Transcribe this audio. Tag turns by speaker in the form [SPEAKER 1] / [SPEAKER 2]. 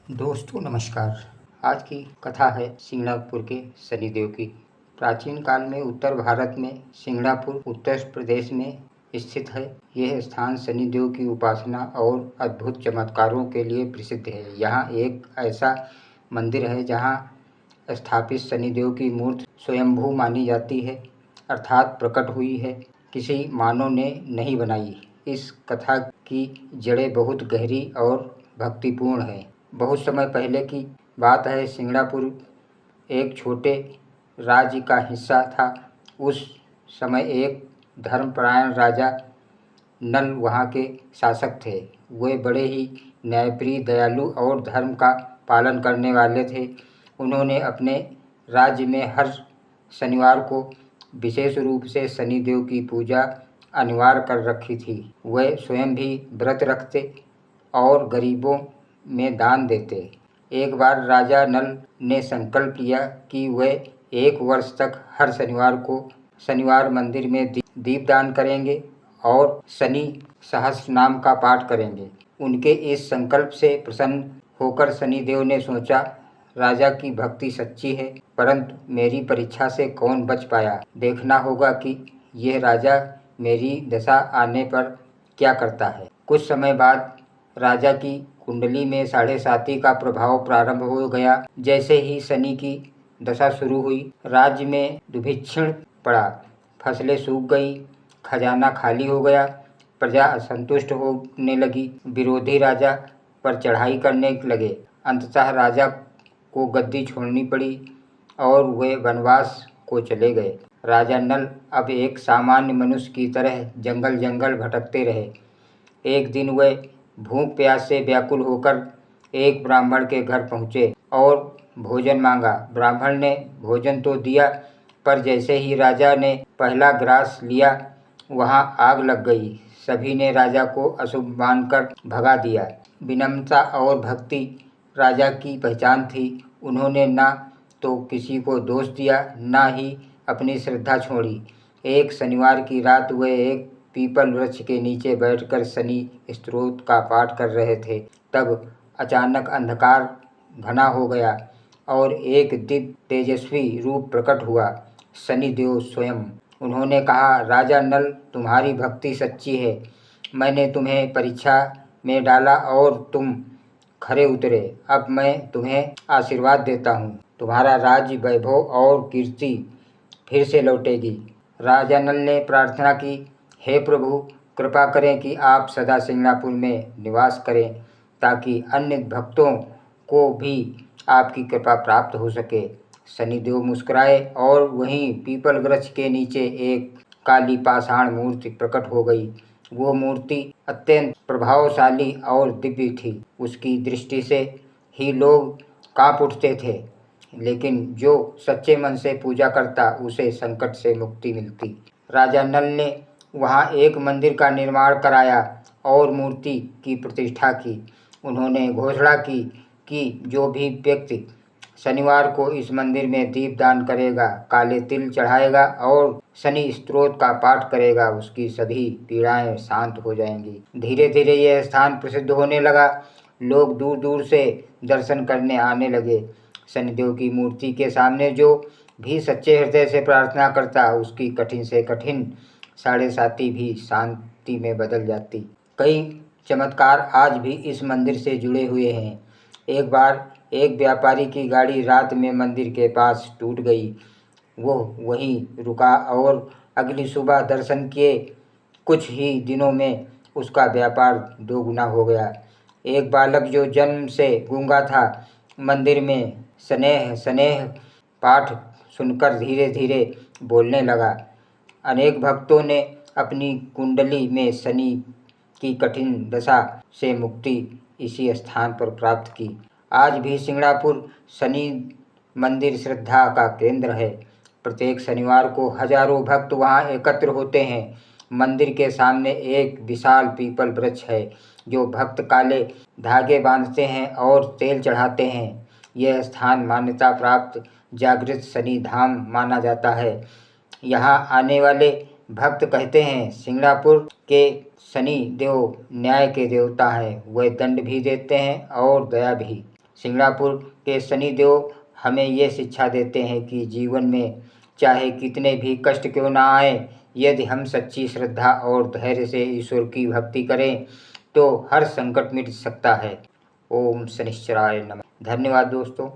[SPEAKER 1] दोस्तों नमस्कार। आज की कथा है सिंगणापुर के शनिदेव की। प्राचीन काल में उत्तर भारत में सिंगणापुर उत्तर प्रदेश में स्थित है। यह स्थान शनिदेव की उपासना और अद्भुत चमत्कारों के लिए प्रसिद्ध है। यहाँ एक ऐसा मंदिर है जहाँ स्थापित शनिदेव की मूर्ति स्वयंभू मानी जाती है, अर्थात प्रकट हुई है, किसी मानव ने नहीं बनाई। इस कथा की जड़ें बहुत गहरी और भक्तिपूर्ण है। बहुत समय पहले की बात है। सिंगणापुर एक छोटे राज्य का हिस्सा था। उस समय एक धर्मपरायण राजा नल वहाँ के शासक थे। वे बड़े ही न्यायप्रिय, दयालु और धर्म का पालन करने वाले थे। उन्होंने अपने राज्य में हर शनिवार को विशेष रूप से शनिदेव की पूजा अनिवार्य कर रखी थी। वे स्वयं भी व्रत रखते और गरीबों में दान देते। एक बार राजा नल ने संकल्प लिया कि वे 1 वर्ष तक हर शनिवार को शनिवार मंदिर में दीपदान करेंगे और शनि सहस्त्र नाम का पाठ करेंगे। उनके इस संकल्प से प्रसन्न होकर शनिदेव ने सोचा, राजा की भक्ति सच्ची है, परंतु मेरी परीक्षा से कौन बच पाया। देखना होगा कि यह राजा मेरी दशा आने पर क्या करता है। कुछ समय बाद राजा की कुंडली में 7.5 का प्रभाव प्रारंभ हो गया। जैसे ही शनि की दशा शुरू हुई, राज्य में दुर्भिक्ष पड़ा। फसलें सूख गई, खजाना खाली हो गया, प्रजा असंतुष्ट होने लगी, विरोधी राजा पर चढ़ाई करने लगे। अंततः राजा को गद्दी छोड़नी पड़ी और वे वनवास को चले गए। राजा नल अब एक सामान्य मनुष्य की तरह जंगल जंगल भटकते रहे। एक दिन वे भूख प्यास से व्याकुल होकर एक ब्राह्मण के घर पहुँचे और भोजन मांगा। ब्राह्मण ने भोजन तो दिया, पर जैसे ही राजा ने पहला ग्रास लिया, वहाँ आग लग गई। सभी ने राजा को अशुभ मानकर भगा दिया। विनम्रता और भक्ति राजा की पहचान थी। उन्होंने ना तो किसी को दोष दिया, ना ही अपनी श्रद्धा छोड़ी। एक शनिवार की रात वे एक पीपल वृक्ष के नीचे बैठकर शनि स्तोत्र का पाठ कर रहे थे। तब अचानक अंधकार घना हो गया और एक दिव्य तेजस्वी रूप प्रकट हुआ, शनिदेव स्वयं। उन्होंने कहा, राजा नल, तुम्हारी भक्ति सच्ची है। मैंने तुम्हें परीक्षा में डाला और तुम खरे उतरे। अब मैं तुम्हें आशीर्वाद देता हूँ। तुम्हारा राज्य, वैभव और कीर्ति फिर से लौटेगी। राजा नल ने प्रार्थना की, हे प्रभु, कृपा करें कि आप सदा सिंगणापुर में निवास करें, ताकि अन्य भक्तों को भी आपकी कृपा प्राप्त हो सके। शनिदेव मुस्कुराए और वहीं पीपल वृक्ष के नीचे एक काली पाषाण मूर्ति प्रकट हो गई। वो मूर्ति अत्यंत प्रभावशाली और दिव्य थी। उसकी दृष्टि से ही लोग कांप उठते थे, लेकिन जो सच्चे मन से पूजा करता, उसे संकट से मुक्ति मिलती। राजा नल ने वहाँ एक मंदिर का निर्माण कराया और मूर्ति की प्रतिष्ठा की। उन्होंने घोषणा की कि जो भी व्यक्ति शनिवार को इस मंदिर में दीपदान करेगा, काले तिल चढ़ाएगा और शनि स्तोत्र का पाठ करेगा, उसकी सभी पीड़ाएं शांत हो जाएंगी। धीरे धीरे यह स्थान प्रसिद्ध होने लगा। लोग दूर दूर से दर्शन करने आने लगे। शनिदेव की मूर्ति के सामने जो भी सच्चे हृदय से प्रार्थना करता, उसकी कठिन से कठिन 7.5 भी शांति में बदल जाती। कई चमत्कार आज भी इस मंदिर से जुड़े हुए हैं। एक बार एक व्यापारी की गाड़ी रात में मंदिर के पास टूट गई। वो वहीं रुका और अगली सुबह दर्शन किए। कुछ ही दिनों में उसका व्यापार 2 गुना हो गया। एक बालक जो जन्म से गूंगा था, मंदिर में स्नेह स्नेह पाठ सुनकर धीरे धीरे बोलने लगा। अनेक भक्तों ने अपनी कुंडली में शनि की कठिन दशा से मुक्ति इसी स्थान पर प्राप्त की। आज भी सिंगणापुर शनि मंदिर श्रद्धा का केंद्र है। प्रत्येक शनिवार को हजारों भक्त वहां एकत्र होते हैं। मंदिर के सामने एक विशाल पीपल वृक्ष है, जो भक्त काले धागे बांधते हैं और तेल चढ़ाते हैं। यह स्थान मान्यता प्राप्त जागृत शनि धाम माना जाता है। यहाँ आने वाले भक्त कहते हैं, सिंगणापुर के शनि देव न्याय के देवता हैं। वे दंड भी देते हैं और दया भी। सिंगापुर के शनिदेव हमें ये शिक्षा देते हैं कि जीवन में चाहे कितने भी कष्ट क्यों ना आए, यदि हम सच्ची श्रद्धा और धैर्य से ईश्वर की भक्ति करें तो हर संकट मिट सकता है। ओम शनिश्चराय नमः। धन्यवाद दोस्तों।